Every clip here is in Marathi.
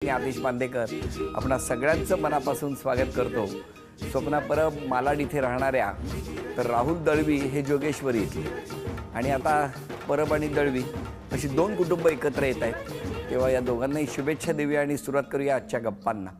मी आदेश बांदेकर आपणा सगळ्यांचं मनापासून स्वागत करतो। स्वप्ना परब मालाड इथे राहणाऱ्या तर राहुल दळवी हे जोगेश्वरी आणि आता परब आणि दळवी अशी दोन कुटुंब एकत्र येत आहेत। तेव्हा या दोघांनाही शुभेच्छा देऊया आणि सुरुवात करूया आजच्या गप्पांना।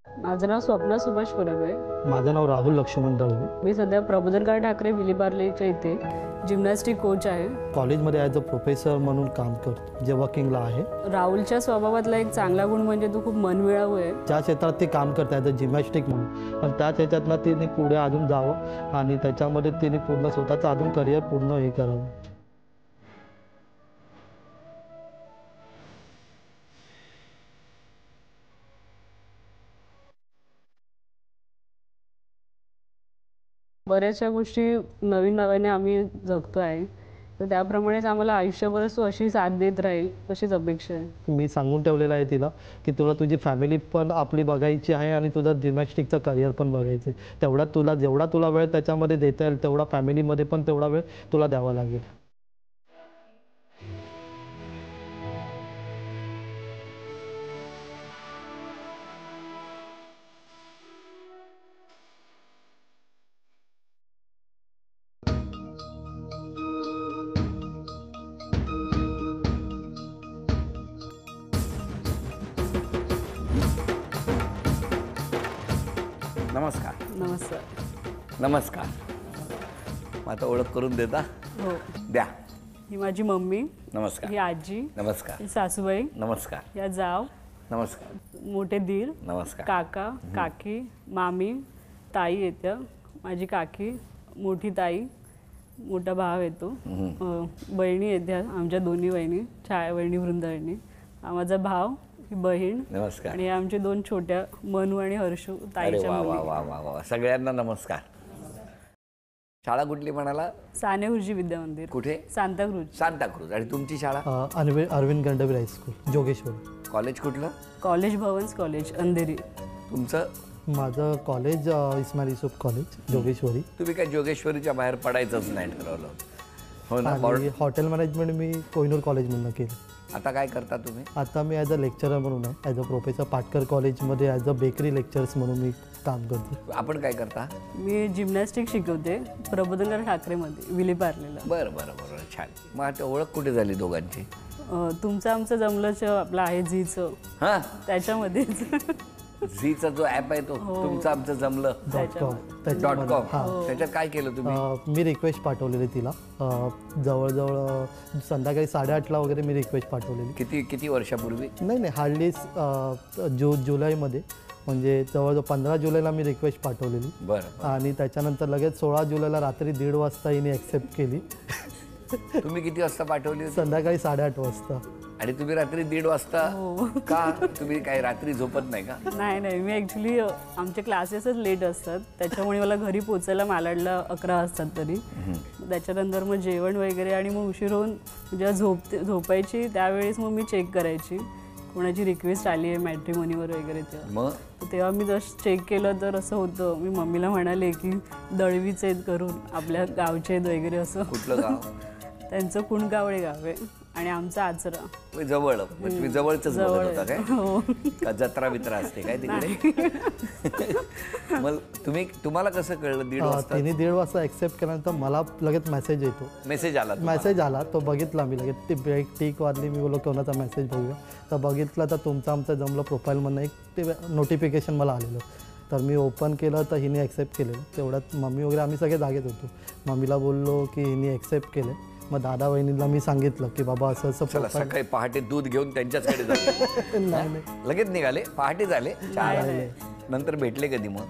माझं नाव स्वप्ना सुभाष परब आहे। माझं नाव राहुल लक्ष्मण दळवी। मी सध्या प्रबोधनकार ठाकरे विलेपार्लेच्या इथे जिम्नॅस्टिक कोच आहे। कॉलेजमध्ये ॲज अ प्रोफेसर म्हणून काम करतो जे वर्किंगला आहे। राहुलच्या स्वभावातला एक चांगला गुण म्हणजे तो खूप मनमिळावू आहे। ज्या क्षेत्रात ते काम करत ॲज अ जिमॅस्टिक म्हणून, पण त्याच ह्याच्यातनं तिने पुढे अजून जावं आणि त्याच्यामध्ये तिने पूर्ण स्वतःचं अजून करिअर पूर्ण हे करावं। बऱ्याचशा गोष्टी नवीन नव्याने आम्ही जगतो आहे, तर त्याप्रमाणेच आम्हाला आयुष्यभरच तो अशी साथ देत राहील अशीच अपेक्षा आहे। मी सांगून ठेवलेलं आहे तिला की तुला तुझी फॅमिली पण आपली बघायची आहे आणि तुझं जिमॅस्टिकचं करिअर पण बघायचं आहे। तेवढा तुला जेवढा तुला वेळ त्याच्यामध्ये देता येईल तेवढा फॅमिलीमध्ये पण तेवढा वेळ तुला द्यावा लागेल। नमस्कार। नमस्कार। नमस्कार। मग आता ओळख करून देता? हो द्या। ही माझी मम्मी। नमस्कार। ही आजी। नमस्कार। ही सासूबाई। नमस्कार। या जाव। नमस्कार। मोठे दीर। नमस्कार। काका काकी मामी ताई येतं, माझी काकी मोठी ताई मोठा भाव येतो, बहिणी येत्या आमच्या दोन्ही बहिणी छाया वहिनी वृंदावणी, माझा भाव ही बहीण। नमस्कार। आणि आमचे दोन छोट्या मनू आणि हर्षू ताईच्या वा मुली। वा वा वा सगळ्यांना नमस्कार। शाळा कुठली म्हणाला? सानेगुरुजी विद्या मंदिर। कुठे? सांताक्रूज। सांताक्रूज। आणि तुमची शाळा? अरविंद गंडवी हायस्कूल जोगेश्वरी। कॉलेज कुठलं? College Bhavan's college Andheri. तुमचं? माझं कॉलेज इस्माइल युसुफ कॉलेज जोगेश्वरी। तुम्ही काय जोगेश्वरीच्या बाहेर पडायचंच नाही ठरवलं? हो ना। हॉटेल मॅनेजमेंट मी कोहिनूर कॉलेजमधून केलं। आता काय करता तुम्ही? आता मी ॲज अ लेक्चरर म्हणून आहे, ॲज अ प्रोफेसर पाटकर कॉलेजमध्ये ॲज अ बेकरी लेक्चर्स म्हणून मी काम करतो। आपण काय करता? मी जिम्नॅस्टिक शिकवते प्रबोधनकार ठाकरेमध्ये विलेपार्लेला। बरं बरं बरं, छान। मग आता ओळख कुठे झाली दोघांची? तुमचं आमचं जमलंच आपलं आहे झीचं, हां त्याच्यामध्येच। झीचा जो ॲप आहे तो तुमचं आमचं जमलं .com। त्याच्यात काय केलं तुम्ही? मी रिक्वेस्ट पाठवलेली तिला जवळजवळ संध्याकाळी 8:30ला वगैरे मी रिक्वेस्ट पाठवलेली। किती वर्षापूर्वी? नाही हार्डली जुलैमध्ये, म्हणजे जवळजवळ 15 जुलैला मी रिक्वेस्ट पाठवलेली। बरं। आणि त्याच्यानंतर लगेच 16 जुलैला रात्री 1:30 वाजता हिने ॲक्सेप्ट केली। तुम्ही किती वाजता पाठवली? संध्याकाळी 8:30 वाजता। आणि तुम्ही रात्री 1:30 वाजता का? तुम्ही काय रात्री झोपत नाही का? नाही मी ॲक्च्युली आमचे क्लासेसच लेट असतात, त्याच्यामुळे मला घरी पोचायला मालाडला 11 वाजतात तरी। त्याच्यानंतर मग जेवण वगैरे आणि मग उशीर होऊन जेव्हा झोपायची त्यावेळेस मग मी चेक करायची कोणाची रिक्वेस्ट आली आहे मॅट्रिमोनीवर वगैरे तेव्हा मी जस्ट चेक केलं तर असं होतं। मी मम्मीला म्हणाले की दळवीच आहेत करून आपल्या गावचे आहेत वगैरे असं। कुठलं गाव? त्यांचं कुणगावळे गाव आहे आणि आमचा आचरा जवळ। तुम्ही जवळच बोलत होता काय? हो। का जत्रा बित्रा असते काय तिकडे? मग तुम्हाला कसं कळलं 1:30 वाजता? तिने 1:30 वाजता ॲक्सेप्ट केल्यानंतर मला लगेच मेसेज येतो। मेसेज आला तो बघितला मी लगेच, ती ब्रेक टिक वाजली, मी बोललो कोणाचा मेसेज बघूया, तर बघितलं तर तुमचं आमचं जमलं प्रोफाईलमधनं एक ते नोटिफिकेशन मला आलेलं, तर मी ओपन केलं तर हिने ॲक्सेप्ट केलेलं। तेवढ्यात मम्मी वगैरे आम्ही सगळे जागेत होतो। मम्मीला बोललो की हिने ॲक्सेप्ट केलं। मग दादा वहिनीला मी सांगितलं की बाबा असं असं सकाळी पहाटे दूध घेऊन त्यांच्याचकडे झाले? नाही लगेच निघाले? पहाटे झाले? 4 नंतर भेटले कधी? मग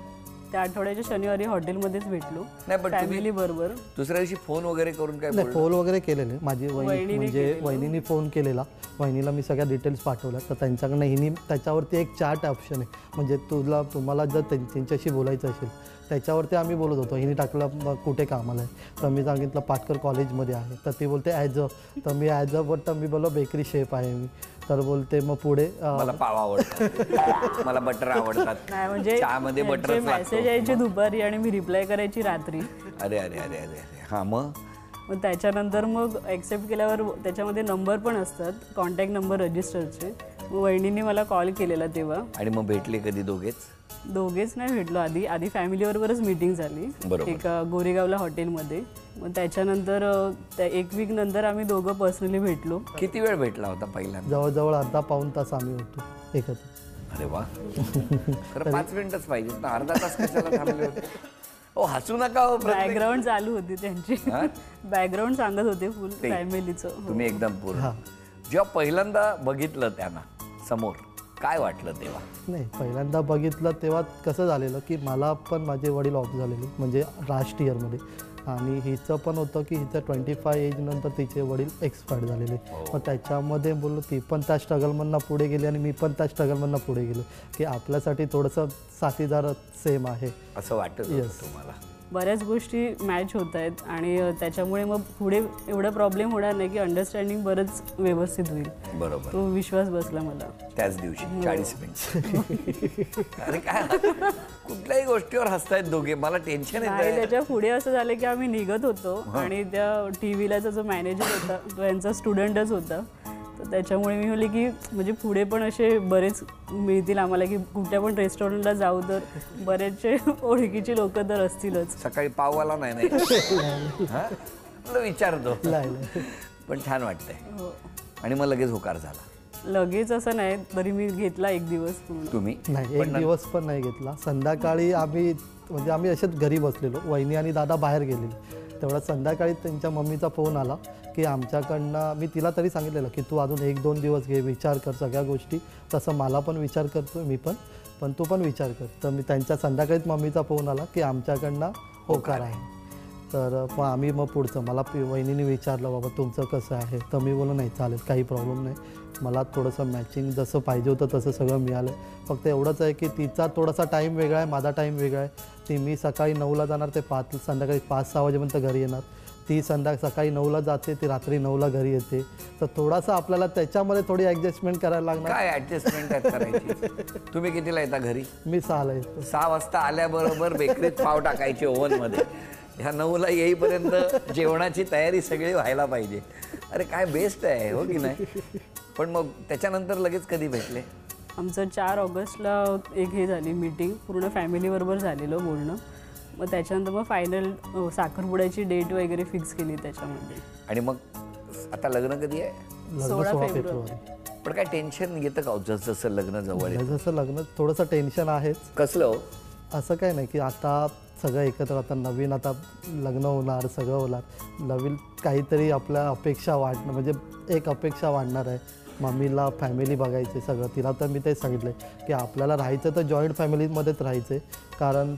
त्या आठवड्याच्या शनिवारी हॉटेलमध्येच भेटलो नाही, पण फॅमिली बरोबर। दुसऱ्या दिवशी फोन वगैरे करून काय? नाही, फोन वगैरे केलेले माझी वहिनी, म्हणजे वहिनीने फोन केलेला। वहिनीला मी सगळ्या डिटेल्स पाठवल्या, तर त्यांच्याकडनं हिने त्याच्यावरती एक चॅट ऑप्शन आहे, म्हणजे तुम्हाला जर त्यांच्याशी बोलायचं असेल त्याच्यावरती आम्ही बोलत होतो. हिने टाकलं मग कुठे कामाला आहे, तर मी सांगितलं पाटकर कॉलेजमध्ये आहे. तर ती बोलते ॲज अ, तर मी ॲज अ बोलतो मी बोललो बेकरी शेफ आहे मी. तर बोलते मग पुढे मला पाव आवडतात, मला बटर आवडतात, नाही म्हणजे चहामध्ये बटरच मेसेज यायचे दुपारी आणि मी रिप्लाय करायची रात्री. अरे अरे अरे अरे अरे हां. मग त्याच्यानंतर मग ॲक्सेप्ट केल्यावर त्याच्यामध्ये नंबर पण असतात, कॉन्टॅक्ट नंबर रजिस्टरचे. मग वहिनींनी मला कॉल केलेला तेव्हा. आणि मग भेटले कधी दोघेच नाही भेटलो. आधी फॅमिलीबरोबरच मीटिंग झाली एका गोरेगावला हॉटेलमध्ये. मग त्याच्यानंतर एक वीक नंतर आम्ही दोघं पर्सनली भेटलो. किती वेळ भेटला होता पहिल्यांदा? जवळजवळ अर्धा पाऊण तास आम्ही होतो एकत्र. अरे वा. खरं 5 मिनिटच पाहिजे ना, अर्धा तास कशाला थांबले होते? ओ हसू नका. बॅकग्राऊंड चालू होती त्यांची, बॅकग्राऊंड सांगत होते फुल फॅमिलीचं. तुम्ही एकदम पूर्ण. जेव्हा पहिल्यांदा बघितलं त्यांना समोर, काय वाटलं तेव्हा? नाही, पहिल्यांदा बघितलं तेव्हा कसं झालेलं की मला पण माझे वडील ऑफ झालेले, म्हणजे लास्ट इयरमध्ये. आणि हिचं पण होतं की हिचं 25 एजनंतर तिचे वडील एक्सपायर झालेले. मग त्याच्यामध्ये बोललो ती पण त्या स्ट्रगलमधनं पुढे गेली आणि मी पण त्या स्ट्रगलमधनं पुढे गेलो की आपल्यासाठी थोडंसं साथीदार सेम आहे असं वाटत तुम्हाला? बऱ्याच गोष्टी मॅच होत आहेत आणि त्याच्यामुळे मग पुढे एवढा प्रॉब्लेम होणार नाही की अंडरस्टँडिंग बरंच व्यवस्थित होईल. बरोबर. तो विश्वास बसला मला त्याच दिवशी 40 मिनिट. अरे काय कुठल्याही गोष्टीवर हसतायत दोघे, मला टेन्शन आहे. त्याच्या पुढे असं झालं की आम्ही निघत होतो आणि त्या टीव्हीलाचा जो मॅनेजर होता तो यांचा स्टुडंटच होता. तर त्याच्यामुळे मी म्हणले की म्हणजे पुढे पण असे बरेच मिळतील आम्हाला की कुठल्या पण रेस्टॉरंटला जाऊ तर बरेचसे ओळखीची लोक तर असतीलच. सकाळी पाववाला नाही विचारतो पण छान वाटतंय. आणि मग लगेच होकार झाला? लगेच असं नाही, तरी मी घेतला एक दिवस पूर्ण. तुम्ही? नाही, एक दिवस पण नाही घेतला. संध्याकाळी आम्ही असेच घरी बसलेलो, वहिनी आणि दादा बाहेर गेलेले. तेवढा संध्याकाळी त्यांच्या मम्मीचा फोन आला की आमच्याकडनं, मी तिला तरी सांगितलेलं की तू अजून 1-2 दिवस घे, विचार कर सगळ्या गोष्टी. तसं मला पण विचार करतो मी पण तू पण विचार कर. तर मी त्यांच्या संध्याकाळीच मम्मीचा फोन आला की आमच्याकडनं होकार आहे. तर मग आम्ही पुढचं मला वहिनीने विचारलं बाबा तुमचं कसं आहे. तर मी बोललो नाही चालेल, काही प्रॉब्लेम नाही, मला थोडंसं मॅचिंग जसं पाहिजे होतं तसं सगळं मिळालं. फक्त एवढंच आहे की तिचा थोडासा टाईम वेगळा आहे, माझा टाईम वेगळा आहे. मी सकाळी 9ला जाणार, ते संध्याकाळी 5-6 वाजेपर्यंत घरी येणार. ती सकाळी 9ला जाते, ती रात्री 9ला घरी येते. तर थोडासा आपल्याला त्याच्यामध्ये थोडी ॲडजस्टमेंट करायला लागणार. काय ॲडजस्टमेंट करायची? तुम्ही कितीला येता घरी? मी 6ला येतो. 6 वाजता आल्याबरोबर बेकरीत पाव टाकायचे ओव्हनमध्ये. ह्या 9ला येईपर्यंत जेवणाची तयारी सगळी व्हायला पाहिजे. अरे काय बेस्ट आहे हो की नाही? पण मग त्याच्यानंतर लगेच कधी भेटले? आमचं 4 ऑगस्टला एक हे झाली मीटिंग, पूर्ण फॅमिलीबरोबर झालेलं बोलणं. मग त्याच्यानंतर मग फायनल साखरपुड्याची डेट वगैरे फिक्स केली त्याच्यामध्ये. आणि मग आता लग्न कधी आहे? 16 फेब्रुवारी. पण काय टेन्शन येतं का जसं लग्न जवळ येतं? जसं लग्न थोडंसं टेन्शन आहेच. कसलं? असं काय नाही की आता सगळं एकत्र, आता नवीन आता लग्न होणार, सगळं होणार, नवीन काहीतरी आपल्या अपेक्षा वाढणं, म्हणजे एक अपेक्षा वाढणार आहे. मम्मीला फॅमिली बघायची सगळं. तिला तर मी तेच सांगितलं आहे की आपल्याला राहायचं तर जॉईंट फॅमिलीमध्येच राहायचं आहे, कारण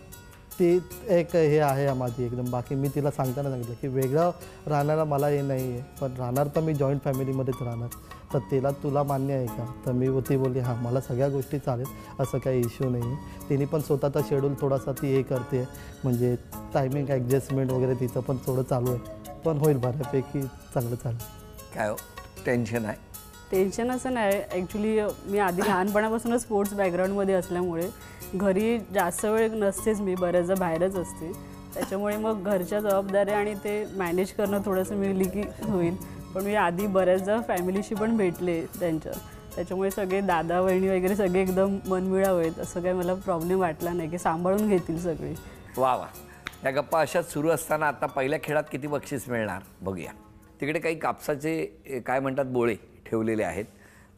ती एक हे आहे माझी एकदम. बाकी मी तिला सांगताना सांगितलं की वेगळं राहणारा मला हे नाही आहे, पण राहणार तर मी जॉईंट फॅमिलीमध्येच राहणार. तर तुला मान्य आहे का? तर ती बोलली हां मला सगळ्या गोष्टी चालेल, असं काही इश्यू नाही आहे. तिने पण स्वतःचा शेड्यूल थोडासा ती हे करते, म्हणजे टायमिंग ॲडजस्टमेंट वगैरे तिचं पण थोडं चालू आहे. पण होईल बऱ्यापैकी, चांगलं चालेल. काय हो टेन्शन आहे? टेन्शन असं नाही. ॲक्च्युली मी आधी लहानपणापासूनच स्पोर्ट्स बॅकग्राऊंडमध्ये असल्यामुळे घरी जास्त वेळ नसतेच, मी बऱ्याचदा बाहेरच असते. त्याच्यामुळे मग घरच्या जबाबदाऱ्या आणि ते मॅनेज करणं थोडंसं मिळली की होईल. पण मी आधी बऱ्याचदा फॅमिलीशी पण भेटले त्याच्यामुळे सगळे दादा वहिनी वगैरे सगळे एकदम मनमिळाऊ आहेत. असं काही मला प्रॉब्लेम वाटला नाही की सांभाळून घेतील सगळे. वा वा. या गप्पा अशाच सुरू असताना आता पहिल्या खेळात किती बक्षीस मिळणार बघूया. तिकडे काही कापसाचे काय म्हणतात बोळे ठेवलेले आहेत.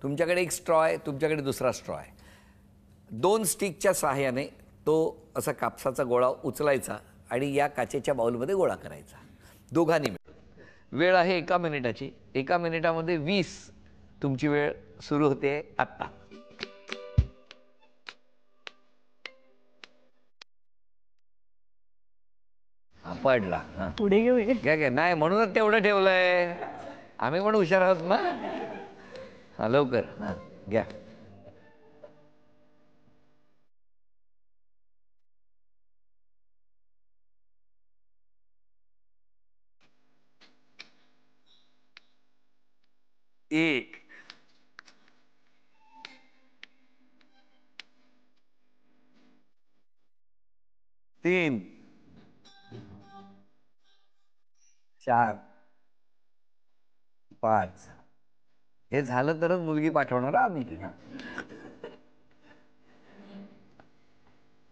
तुमच्याकडे एक स्ट्रॉ आहे, तुमच्याकडे दुसरा स्ट्रॉ आहे. 2 स्टिकच्या सहाय्याने तो असा कापसाचा गोळा उचलायचा आणि या काचेच्या बाउलमध्ये गोळा करायचा. दोघांनी वेळ आहे 1 मिनिटाची. 1 मिनिटामध्ये 20. तुमची वेळ सुरू होते आत्ता. पडला. पुढे घेऊया. घ्या नाही म्हणूनच तेवढं ठेवलंय. आम्ही पण हुशार आहोत ना. हां लवकर. हां घ्या. 1 3 4 5 हे झालं तरच मुलगी पाठवणार आम्ही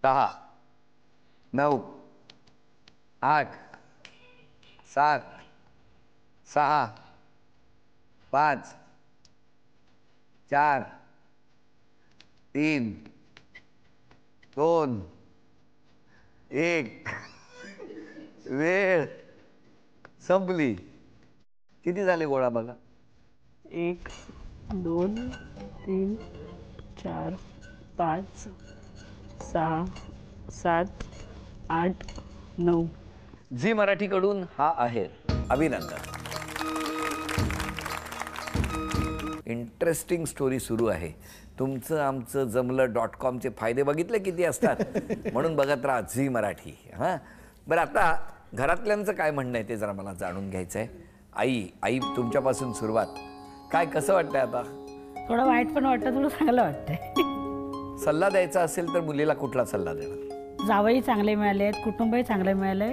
10 9 8 7 6 5 4 3 2 1 वेळ संपली. किती झाले गोळा बघा? 1 2 3 4 5 6 7 8 9. झी मराठीकडून हा आहे अभिनंदन. इंटरेस्टिंग स्टोरी सुरू आहे. तुमचं आमचं जमलं.com चे फायदे बघितले किती असतात. म्हणून बघत राहा झी मराठी. हां बरं, आता घरातल्यांचं काय म्हणणं आहे ते जरा मला जाणून घ्यायचं आहे. आई तुमच्यापासून सुरुवात. काय कसं वाटतंय आता? थोडं वाईट पण वाटतं, थोडं चांगलं वाटतंय. सल्ला द्यायचा असेल तर मुलीला कुठला सल्ला देणार? जावई चांगले मिळाले आहेत, कुटुंबही चांगले मिळाले,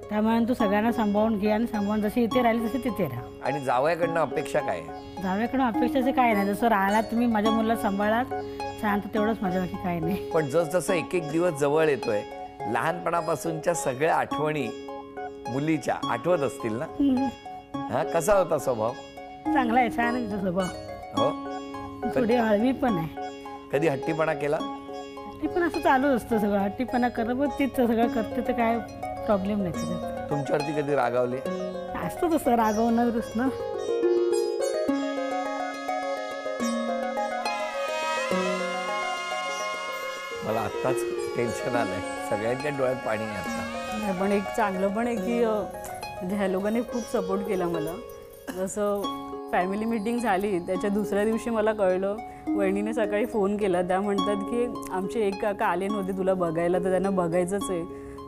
त्यामुळे तू सगळ्यांना सांभाळून घे आणि सांभाळून जशी इथे राहिली तशी तिथे राहा. आणि जावयाकडनं अपेक्षा काय आहे? जावयाकडून अपेक्षाचे काय नाही, जसं राहिला तुम्ही माझ्या मुलाला सांभाळात शांत, तेवढंच माझ्याबाकी काय नाही. पण जसजसं एक एक दिवस जवळ येतोय, लहानपणापासूनच्या सगळ्या आठवणी मुलीच्या आठवत असतील ना? हा, कसा होता स्वभाव? चांगला आहे, छान आहे तिचा स्वभाव. हो, थोडी हळवी पण आहे. कधी हट्टीपणा केला? ती पण असं चालू असतं सगळं, हट्टीपणा करणं, पण तीच सगळं करते तर काय प्रॉब्लेम नाही तिच्यात. तुमच्यावरती कधी रागावले? असतं तसं रागवणं रुसणं. मला आत्ताच टेन्शन आलंय, सगळ्यांच्या डोळ्यात पाणी आहे आता. नाही, पण एक चांगलं पण आहे की म्हणजे ह्या लोकांनी खूप सपोर्ट केला मला. जसं फॅमिली मीटिंग झाली त्याच्या दुसऱ्या दिवशी मला कळलं, वहिनीने सकाळी फोन केला, त्या म्हणतात की आमचे एक काका आले नव्हते तुला बघायला, तर त्यांना बघायचंच आहे,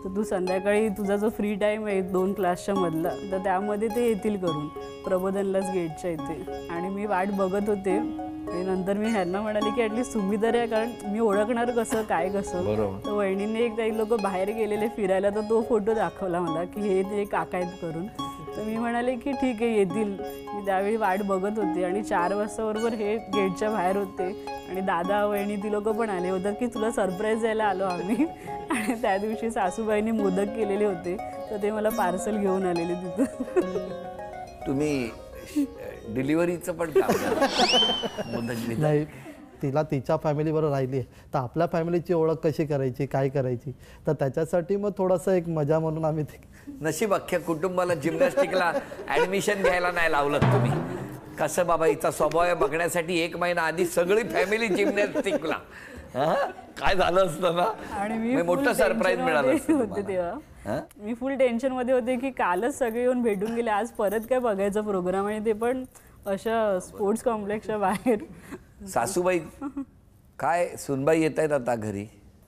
तर तू संध्याकाळी तुझा जो फ्री टाईम आहे 2 क्लासच्या मधला, तर त्यामध्ये ते येतील करून प्रबोधनलाच गेटच्या इथे. आणि मी वाट बघत होते आणि नंतर मी ह्यांना म्हणाले की ॲटलिस्ट तुम्ही तर आहे, कारण मी ओळखणार कसं काय कसं. तर वहिनीने एक काही लोक बाहेर गेलेले फिरायला, तर तो फोटो दाखवला मला की हे ते काका आहेत करून. तर मी म्हणाले की ठीक आहे येतील. मी त्यावेळी वाट बघत होते आणि 4 वाजता बरोबर हे गेटच्या बाहेर होते आणि दादा वहिनी ती लोक पण आले होते की तुला सरप्राईज द्यायला आलो आम्ही. आणि त्या दिवशी सासूबाईंनी मोदक केलेले होते, तर ते मला पार्सल घेऊन आलेले तिथं. तुम्ही डिलिव्हरीचं पण काम नाही, तिला तिच्या फॅमिलीबरोबर राहिली आहे, तर आपल्या फॅमिलीची ओळख कशी करायची, काय करायची, तर त्याच्यासाठी मग थोडंसं एक मजा म्हणून आम्ही नशीब अख्ख्या कुटुंबाला जिम्नॅस्टिकला ॲडमिशन घ्यायला नाही लावलं तुम्ही. कसं बाबा हिचा स्वभाव आहे बघण्यासाठी 1 महिना आधी सगळी फॅमिली जिम्नॅस्टिकला. काय झालं असतं ना, आणि मी मोठं सरप्राईज मिळालं होते तेव्हा. मी फुल टेन्शन मध्ये होते की कालच सगळे येऊन भेटून गेले, आज परत काय बघायचा प्रोग्राम, आणि ते पण अशा स्पोर्ट्स कॉम्प्लेक्सच्या बाहेर. सासूबाई काय सुनबाई येत आहेत आता घरी,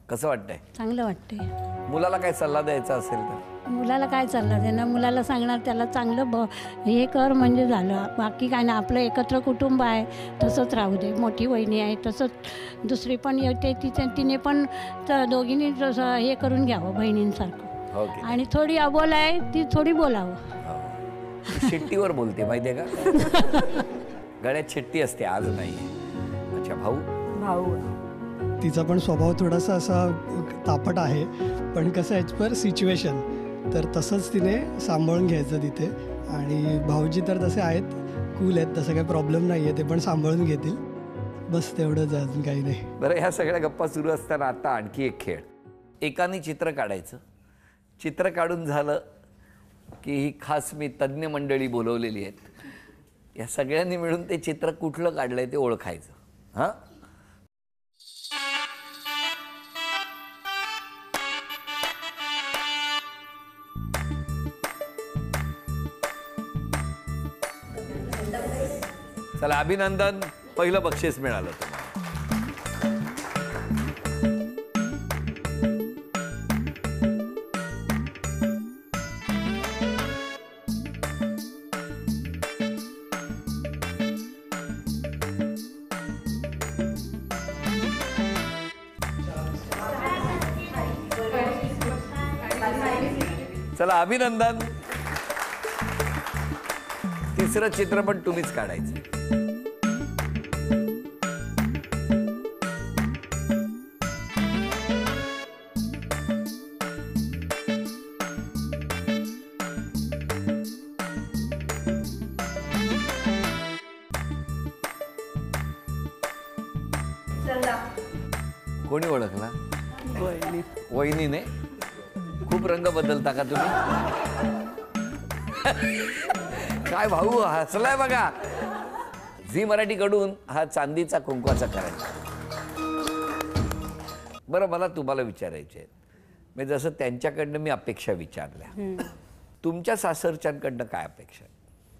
कसं वाटतंय? चांगलं वाटतंय. मुलाला काय सल्ला द्यायचा असेल तर? मुलाला काय चाललं देणार, मुलाला सांगणार त्याला चांगलं हे कर म्हणजे झालं, बाकी काय नाही. आपलं एकत्र कुटुंब आहे तसंच राहू दे. मोठी वहिनी आहे तसंच दुसरी पण येते, तिने पण दोघींनी जसं हे करून घ्यावं बहिणींसारखं. आणि थोडी अबोल आहे ती थोडी बोलावं. शिट्टीवर बोलते माहितीये का, गळ्यात शिट्टी असते, आज नाही. अच्छा, भाऊ तिचा पण स्वभाव थोडासा असा तापट आहे, पण कसं ॲज पर सिच्युएशन, तर तसंच तिने सांभाळून घ्यायचं तिथे. आणि भाऊजी तर तसे आहेत, कूल आहेत, तसं काही प्रॉब्लेम नाही आहे, ते पण सांभाळून घेतील. बस तेवढंच, अजून काही नाही. बरं, ह्या सगळ्या गप्पा सुरू असताना आता आणखी एक खेळ. एकाने चित्र काढायचं, चित्र काढून झालं की ही खास मी तज्ज्ञ मंडळी बोलवलेली आहेत, या सगळ्यांनी मिळून ते चित्र कुठलं काढलंय ते ओळखायचं. हां, चला, अभिनंदन, पहिलं बक्षीस मिळालं तुम्हाला. चला अभिनंदन. तिसरं चित्र पण तुम्हीच काढायचं. कोणी ओळखला? वहिनी. वहिनीने. खूप रंग बदलता का तुम्ही? काय भाऊ हसलाय बघा. झी मराठीकडून हा चांदीचा कुंकवाचा करायचा. बरं मला तुम्हाला विचारायचे आहे, म्हणजे जसं त्यांच्याकडनं मी अपेक्षा विचारल्या, तुमच्या सासरच्यांकडनं काय अपेक्षा?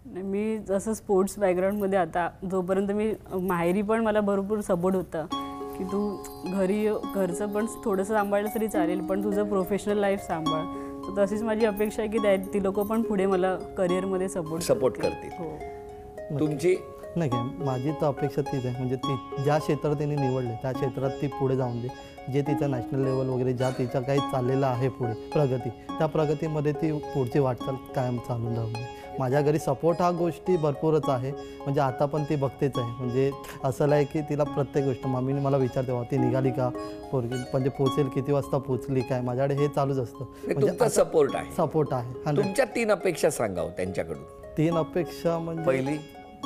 नाही, मी जसं स्पोर्ट्स बॅकग्राऊंडमध्ये आता जोपर्यंत मी माहेरी पण मला भरपूर सपोर्ट होता की तू घरचं पण थोडंसं सांभाळलं तरी चालेल, पण तुझं प्रोफेशनल लाईफ सांभाळ. तर तशीच माझी अपेक्षा आहे की ती लोक पण पुढे मला करिअरमध्ये सपोर्ट करतील. हो. तुमची? नाही काय, माझी तर अपेक्षा तीच आहे, म्हणजे ती ज्या क्षेत्रात तिने निवडले त्या क्षेत्रात ती पुढे जाऊन दे. जे तिचं नॅशनल लेवल वगैरे ज्या तिचं काही चाललेलं आहे पुढे प्रगती, त्या प्रगतीमध्ये ती पुढची वाटचाल कायम चालून राहू दे. माझ्या घरी सपोर्ट हा गोष्टी भरपूरच आहे, म्हणजे आता पण ती बघतेच आहे. म्हणजे असं आहे की तिला प्रत्येक गोष्ट मम्मीने मला विचारते, ती निघाली का पोरगी, म्हणजे पोचेल किती वाजता पोचली काय, माझ्याकडे हे चालूच असतं. म्हणजे सपोर्ट आहे. सपोर्ट आहे. तुमच्या 3 अपेक्षा सांगाव त्यांच्याकडून. 3 अपेक्षा म्हणजे पहिली,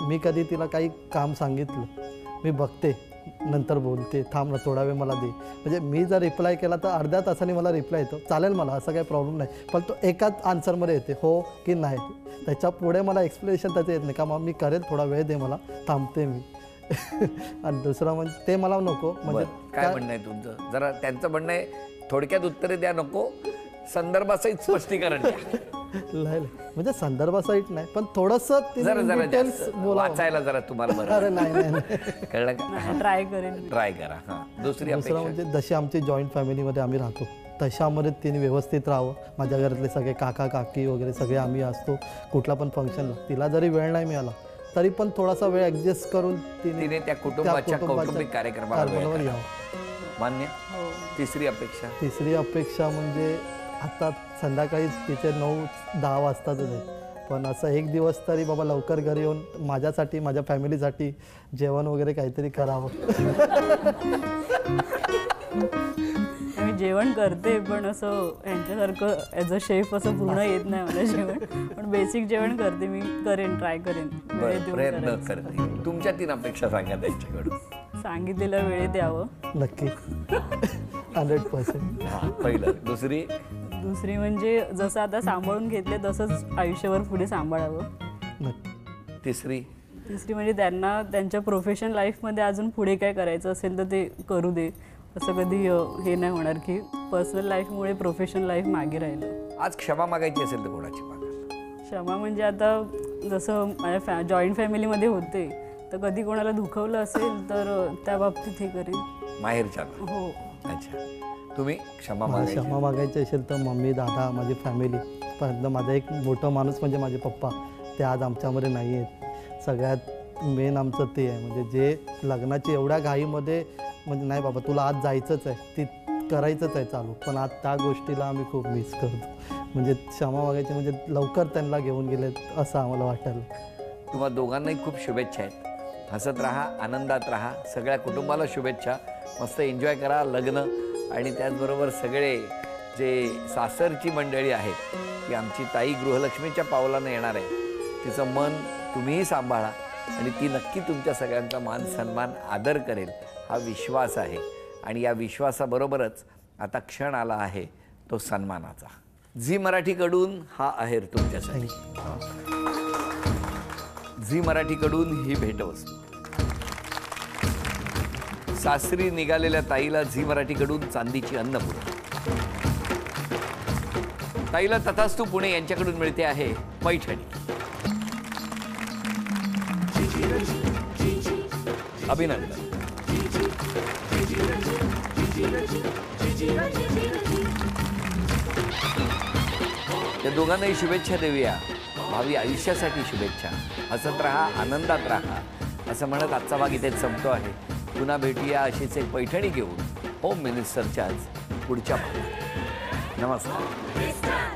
मी कधी तिला काही काम सांगितलं, मी बघते नंतर बोलते, थांब ना थोडा वेळ मला दे. म्हणजे मी जर रिप्लाय केला तर अर्ध्या तासाने मला रिप्लाय येतो, चालेल मला असं काही प्रॉब्लेम नाही, पण तो एकाच आन्सरमध्ये येते हो की नाही. त्याच्या पुढे मला एक्सप्लेनेशन त्याचं येत नाही का मग मी करेल, थोडा वेळ दे मला, थांबते मी. आणि दुसरं म्हणजे ते मला नको. म्हणजे काय म्हणणं आहे तुमचं? जरा त्यांचं म्हणणं आहे थोडक्यात उत्तरे द्या, नको संदर्भासहित स्पष्टीकरण द्या. म्हणजे संदर्भासहित नाही, पण थोडंसं डिटेल्स वाचायला जरा तुम्हाला बरं. अरे नाही कळलं का? ट्राय करेन. ट्राय करा. हां. दुसरं म्हणजे जशी आमची जॉईंट फॅमिलीमध्ये आम्ही राहतो तशामध्ये तिने व्यवस्थित राहावं. माझ्या घरातले सगळे काका काकी वगैरे सगळे आम्ही असतो. कुठला पण फंक्शनला तिला जरी वेळ नाही मिळाला तरी पण थोडासा वेळ ॲडजस्ट करून तिने त्या कुटुंबाच्या कौटुंबिक कार्यक्रमाला यावं. मान्य. तिसरी अपेक्षा म्हणजे आता संध्याकाळी तिचे 9-10 वाजतातच आहे, पण असं एक दिवस तरी बाबा लवकर घरी येऊन माझ्यासाठी माझ्या फॅमिलीसाठी जेवण वगैरे काहीतरी करावं. मी जेवण करते पण असं यांच्यासारखं ॲज अ शेफ असं पूर्ण येत नाही मला जेवण, पण बेसिक जेवण करते मी. ट्राय करेन. प्रयत्न करते. तुमच्या 3 अपेक्षा सांगा त्यांच्याकडून. सांगितलेल्या वेळेत द्यावं. नक्की 100%. पहिलं. दुसरी म्हणजे जसं आता सांभाळून घेतले तसंच आयुष्यभर पुढे सांभाळावं. नक्की. तिसरी म्हणजे त्यांना त्यांच्या प्रोफेशनल लाईफमध्ये अजून पुढे काय करायचं असेल तर ते करू दे. असं कधी हे नाही होणार की पर्सनल लाईफमुळे प्रोफेशनल लाईफ मागे राहिलं. आज क्षमा मागायची असेल तर कोणाची मागाल? क्षमा म्हणजे आता जसं माझ्या जॉईंट फॅमिलीमध्ये होते तर कधी कोणाला दुखवलं असेल तर त्या बाबतीत हे करेन. माहेरच्या? हो. अच्छा. तुम्ही क्षमा मागायची असेल तर मम्मी दादा माझी फॅमिली, पण माझा एक मोठं माणूस म्हणजे माझे पप्पा, ते आज आमच्यामध्ये नाही आहेत. सगळ्यात मेन आमचं ते आहे, म्हणजे जे लग्नाची एवढ्या घाईमध्ये म्हणजे नाही बाबा तुला आज जायचंच आहे, ती करायचंच आहे चालू, पण आज त्या गोष्टीला आम्ही खूप मिस करतो. म्हणजे क्षमा मागायची म्हणजे लवकर त्यांना घेऊन गेलेत असं आम्हाला वाटायला. तुम्हा दोघांनाही खूप शुभेच्छा आहेत. हसत राहा, आनंदात राहा. सगळ्या कुटुंबाला शुभेच्छा. मस्त एन्जॉय करा लग्न. आणि त्याचबरोबर सगळे जे सासरची मंडळी आहेत ती आमची ताई गृहलक्ष्मीच्या पावलानं येणार आहे, तिचं मन तुम्हीही सांभाळा आणि ती नक्की तुमच्या सगळ्यांचा मान सन्मान आदर करेल हा विश्वास आहे. आणि या विश्वासाबरोबरच आता क्षण आला आहे तो सन्मानाचा. झी मराठीकडून हा आहेर तुमच्यासाठी. झी मराठीकडून ही भेटवस्तू. सासरी निघालेल्या ताईला झी मराठीकडून चांदीची अन्नपूर्णा. ताईला तथास्तु पुणे यांच्याकडून मिळते आहे पैठणी. अभिनंदन. त्या दोघांनाही शुभेच्छा देऊया. भावी आयुष्यासाठी शुभेच्छा. हसत राहा, आनंदात राहा असं म्हणत आजचा भाग इथेच संपतो आहे. पुन्हा भेटूया अशीच एक पैठणी घेऊन होम मिनिस्टरच्याच पुढच्या भागात. नमस्कार.